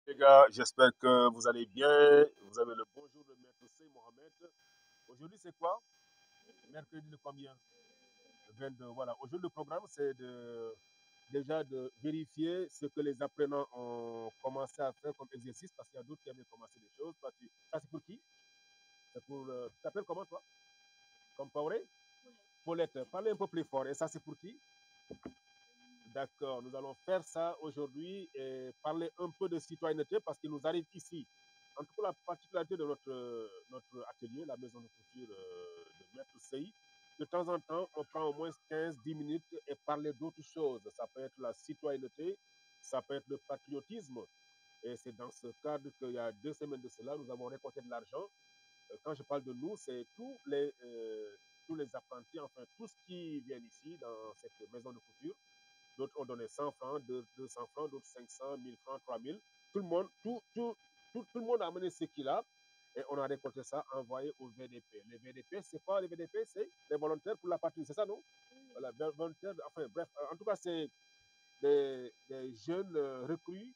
Les gars, j'espère que vous allez bien. Vous avez le bonjour de Maître Sey Mohamed. Aujourd'hui, c'est quoi? Mercredi de combien? 22. Voilà. Aujourd'hui, le programme, c'est déjà de vérifier ce que les apprenants ont commencé à faire comme exercice parce qu'il y a d'autres qui aiment commencer des choses. Ça, c'est pour qui? C'est pour. Tu t'appelles comment, toi? Comme Paulé? Paulette. Parlez un peu plus fort. Et ça, c'est pour qui? D'accord, nous allons faire ça aujourd'hui et parler un peu de citoyenneté parce qu'il nous arrive ici. En tout cas, la particularité de notre atelier, la maison de couture de Maître CI, de temps en temps, on prend au moins 15-10 minutes et parler d'autres choses. Ça peut être la citoyenneté, ça peut être le patriotisme. Et c'est dans ce cadre qu'il y a 2 semaines de cela, nous avons récolté de l'argent. Quand je parle de nous, c'est tous les apprentis, enfin tous qui viennent ici dans cette maison de couture. D'autres ont donné 100 francs, 200 francs, d'autres 500, 1000 francs, 3000. Tout le monde, tout le monde a amené ce qu'il a et on a récolté ça, envoyé au VDP. Les VDP, c'est quoi les VDP? C'est les volontaires pour la patrie, c'est ça, non? Voilà, volontaires, enfin bref, en tout cas, c'est des jeunes recrues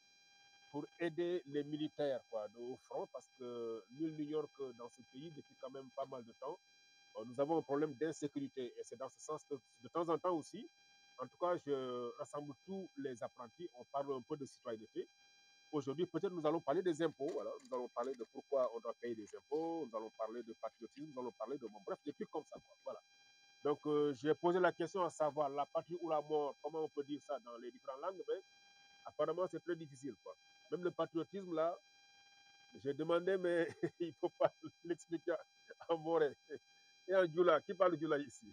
pour aider les militaires quoi, au front parce que nul n'ignore que dans ce pays, depuis quand même pas mal de temps, nous avons un problème d'insécurité et c'est dans ce sens que de temps en temps aussi, en tout cas, je rassemble tous les apprentis, on parle un peu de citoyenneté. Aujourd'hui, peut-être nous allons parler des impôts, voilà. Nous allons parler de pourquoi on doit payer des impôts, nous allons parler de patriotisme, nous allons parler de, bon, bref, des trucs comme ça, quoi. Voilà. Donc, j'ai posé la question à savoir la patrie ou la mort, comment on peut dire ça dans les différentes langues, mais apparemment, c'est très difficile, quoi. Même le patriotisme, là, j'ai demandé, mais il ne faut pas l'expliquer en moré. Et en Djoula, qui parle Djoula ici?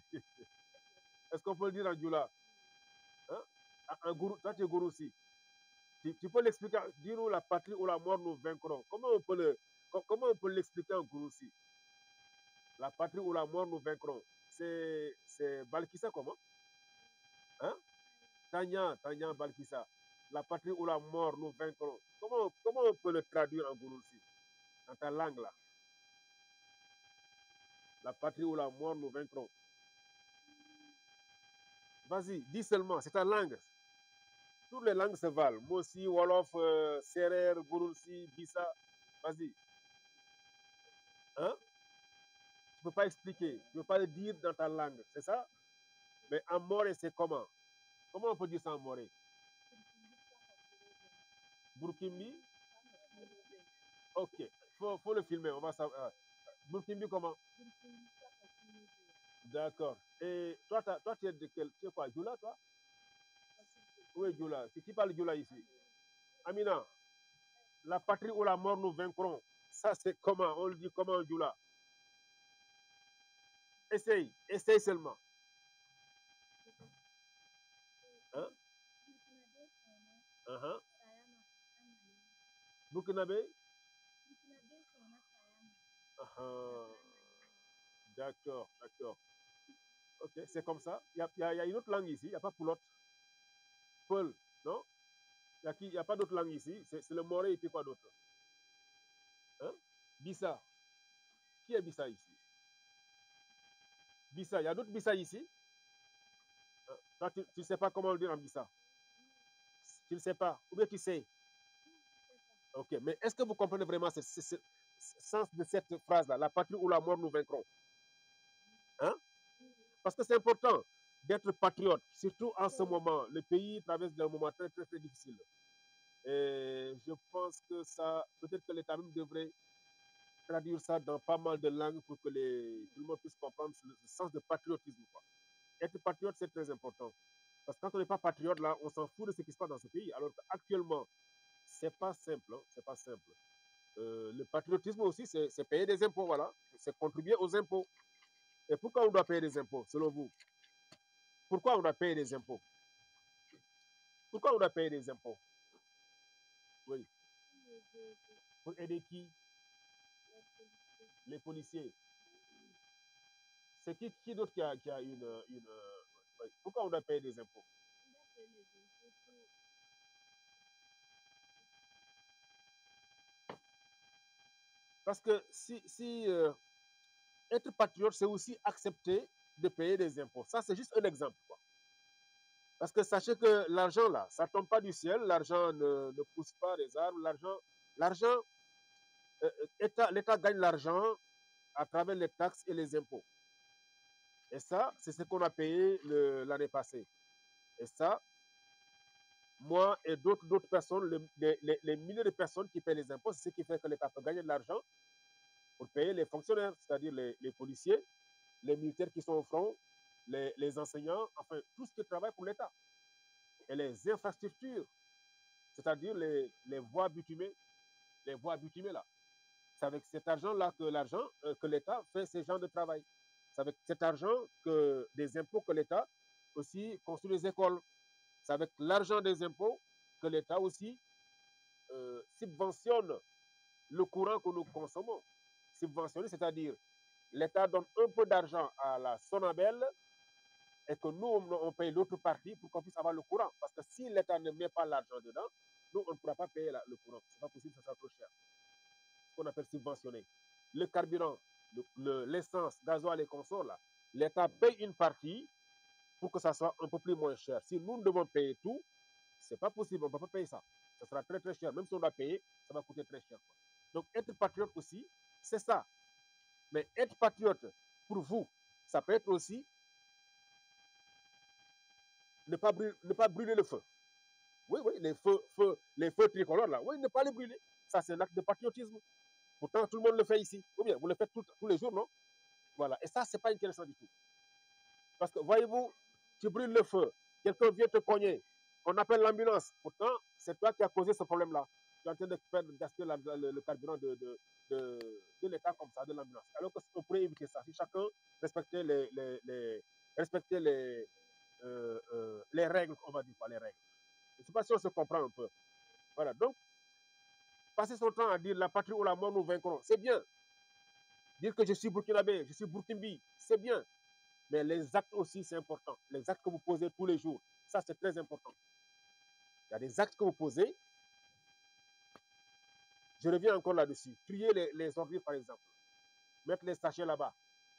Est-ce qu'on peut le dire en Djoula? Hein? En Gourou, toi, tu es Gourou aussi. Tu peux l'expliquer, dis-nous la patrie ou la mort nous vaincrons. Comment on peut l'expliquer en Gourou aussi? La patrie ou la mort nous vaincront. C'est Balkissa comment? Hein? Tanya Balkissa. La patrie ou la mort nous vaincront. Comment on peut le traduire en Gourou aussi? Dans ta langue là. La patrie ou la mort nous vaincront. Vas-y, dis seulement, c'est ta langue. Toutes les langues se valent. Mossi, Wolof, Serer, Gurulsi, Bissa. Vas-y. Hein? Tu ne peux pas expliquer. Tu ne peux pas le dire dans ta langue. C'est ça? Mais en moré, c'est comment? Comment on peut dire ça en moré? Burkimbi? Ok. Faut le filmer. On va savoir. Burkimbi, comment? D'accord. Et toi, tu es de quel? Tu es quoi? Djoula, toi? Où est Djoula? C'est qui parle Djoula ici? Amina, la patrie ou la mort nous vaincront. Ça, c'est comment? On le dit comment, Djoula? Essaye seulement. Hein? Uh-huh. Burkinabé? Uh-huh. D'accord, d'accord. Ok, c'est comme ça. Il y a une autre langue ici, il n'y a pas Poulotte. Peul, non? Il n'y a pas d'autre langue ici. C'est le moré et puis quoi d'autre? Hein? Bissa. Qui est Bissa ici? Bissa, il y a d'autres Bissa ici? Toi, tu ne sais pas comment le dire en Bissa. Tu ne sais pas. Ou bien tu sais. Ok, mais est-ce que vous comprenez vraiment ce sens de cette phrase-là? La patrie ou la mort nous vaincrons. Hein? Parce que c'est important d'être patriote, surtout en ce moment. Le pays traverse un moment très, très, très difficile. Et je pense que ça, peut-être que l'État même devrait traduire ça dans pas mal de langues pour que tout le monde puisse comprendre le sens de patriotisme. Quoi. Être patriote, c'est très important. Parce que quand on n'est pas patriote, là, on s'en fout de ce qui se passe dans ce pays. Alors qu'actuellement, c'est pas simple. Hein, c'est pas simple. Le patriotisme aussi, c'est payer des impôts, voilà. C'est contribuer aux impôts. Et pourquoi on doit payer des impôts, selon vous? Pourquoi on doit payer des impôts? Pourquoi on doit payer des impôts? Oui. Pour aider qui? Les policiers. C'est qui d'autre qui a une pourquoi on doit payer des impôts? Parce que si être patriote, c'est aussi accepter de payer des impôts. Ça, c'est juste un exemple. Quoi. Parce que sachez que l'argent, là, ça ne tombe pas du ciel, l'argent ne pousse pas des arbres, l'argent, l'État gagne l'argent à travers les taxes et les impôts. Et ça, c'est ce qu'on a payé l'année passée. Et ça, moi et d'autres personnes, les milliers de personnes qui paient les impôts, c'est ce qui fait que l'État peut gagner de l'argent pour payer les fonctionnaires, c'est-à-dire les policiers, les militaires qui sont au front, les enseignants, enfin, tout ce qui travaille pour l'État. Et les infrastructures, c'est-à-dire les voies bitumées, là. C'est avec cet argent-là que l'État fait ce genre de travail. C'est avec cet argent des impôts que l'État aussi construit les écoles. C'est avec l'argent des impôts que l'État aussi subventionne le courant que nous consommons. Subventionner, c'est-à-dire l'État donne un peu d'argent à la Sonabel et que nous, on paye l'autre partie pour qu'on puisse avoir le courant. Parce que si l'État ne met pas l'argent dedans, nous, on ne pourra pas payer le courant. Ce n'est pas possible, ça sera trop cher. Ce qu'on appelle subventionner. Le carburant, l'essence, gasoil et consorts, là, l'État paye une partie pour que ça soit un peu plus moins cher. Si nous devons payer tout, ce n'est pas possible, on ne peut pas payer ça. Ça sera très très cher. Même si on doit payer, ça va coûter très cher. Quoi. Donc être patriote aussi, c'est ça. Mais être patriote, pour vous, ça peut être aussi ne pas brûler le feu. Oui, oui, les feux tricolores, là, oui, ne pas les brûler. Ça, c'est un acte de patriotisme. Pourtant, tout le monde le fait ici. Ou bien, vous le faites tous les jours, non? Voilà. Et ça, c'est pas intéressant du tout. Parce que, voyez-vous, tu brûles le feu, quelqu'un vient te cogner, on appelle l'ambulance. Pourtant, c'est toi qui as causé ce problème-là. Tu es en train de gaspiller le carburant de l'État comme ça, de l'ambulance. Alors qu'on pourrait éviter ça. Si chacun respectait respectait les règles, on va dire quoi, les règles. Je ne sais pas si on se comprend un peu. Voilà. Donc, passer son temps à dire la patrie ou la mort, nous vaincrons, c'est bien. Dire que je suis burkinabé, je suis burkinbi, c'est bien. Mais les actes aussi, c'est important. Les actes que vous posez tous les jours, ça, c'est très important. Il y a des actes que vous posez. Je reviens encore là-dessus. Trier les ordures, par exemple. Mettre les sachets là-bas.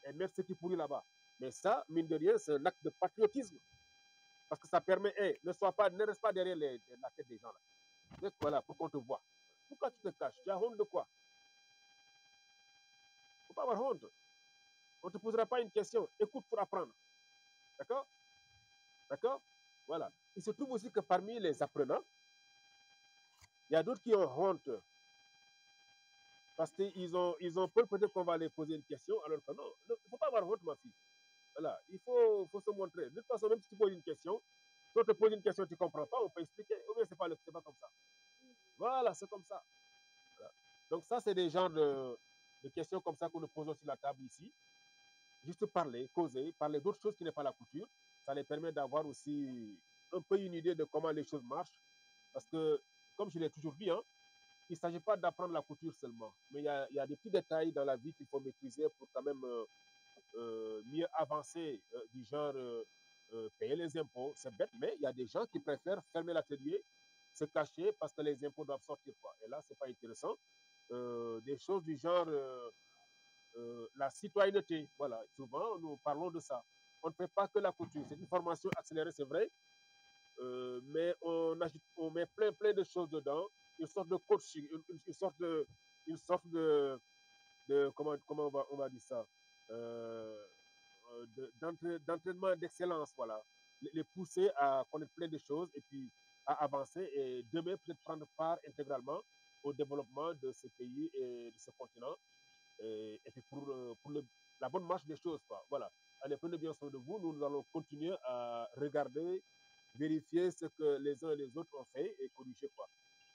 Et mettre ce qui pourrit là-bas. Mais ça, mine de rien, c'est un acte de patriotisme. Parce que ça permet, ne reste pas derrière la tête des gens là. Donc, voilà, pour qu'on te voit. Pourquoi tu te caches? Tu as honte de quoi? Il ne faut pas avoir honte. On ne te posera pas une question. Écoute pour apprendre. D'accord? D'accord? Voilà. Il se trouve aussi que parmi les apprenants, il y a d'autres qui ont honte parce qu'ils ont peur peut-être qu'on va les poser une question, alors que non, il ne faut pas avoir honte, ma fille. Voilà, il faut se montrer. De toute façon, même si tu poses une question, si on te pose une question, tu ne comprends pas, on peut expliquer. Ou bien, ce n'est pas comme ça. Voilà, c'est comme ça. Voilà. Donc, ça, c'est des genres de questions comme ça que nous posons sur la table ici. Juste parler, causer, parler d'autres choses qui n'est pas la couture. Ça les permet d'avoir aussi un peu une idée de comment les choses marchent. Parce que, comme je l'ai toujours dit, hein, il ne s'agit pas d'apprendre la couture seulement, mais il y a des petits détails dans la vie qu'il faut maîtriser pour quand même mieux avancer, du genre payer les impôts. C'est bête, mais il y a des gens qui préfèrent fermer l'atelier, se cacher parce que les impôts doivent sortir. Quoi. Et là, ce n'est pas intéressant. Des choses du genre la citoyenneté. Voilà, souvent, nous parlons de ça. On ne fait pas que la couture. C'est une formation accélérée, c'est vrai, mais on met plein de choses dedans, une sorte de coaching, une sorte de comment on va dire ça, d'entraînement d'excellence, voilà, les pousser à connaître plein de choses et puis à avancer et demain peut-être prendre part intégralement au développement de ce pays et de ce continent et puis pour la bonne marche des choses, quoi. Voilà. Allez, prenez bien soin de vous. Nous allons continuer à regarder, vérifier ce que les uns et les autres ont fait et corriger, quoi.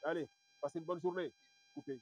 Allez, passez une bonne journée. Coupez.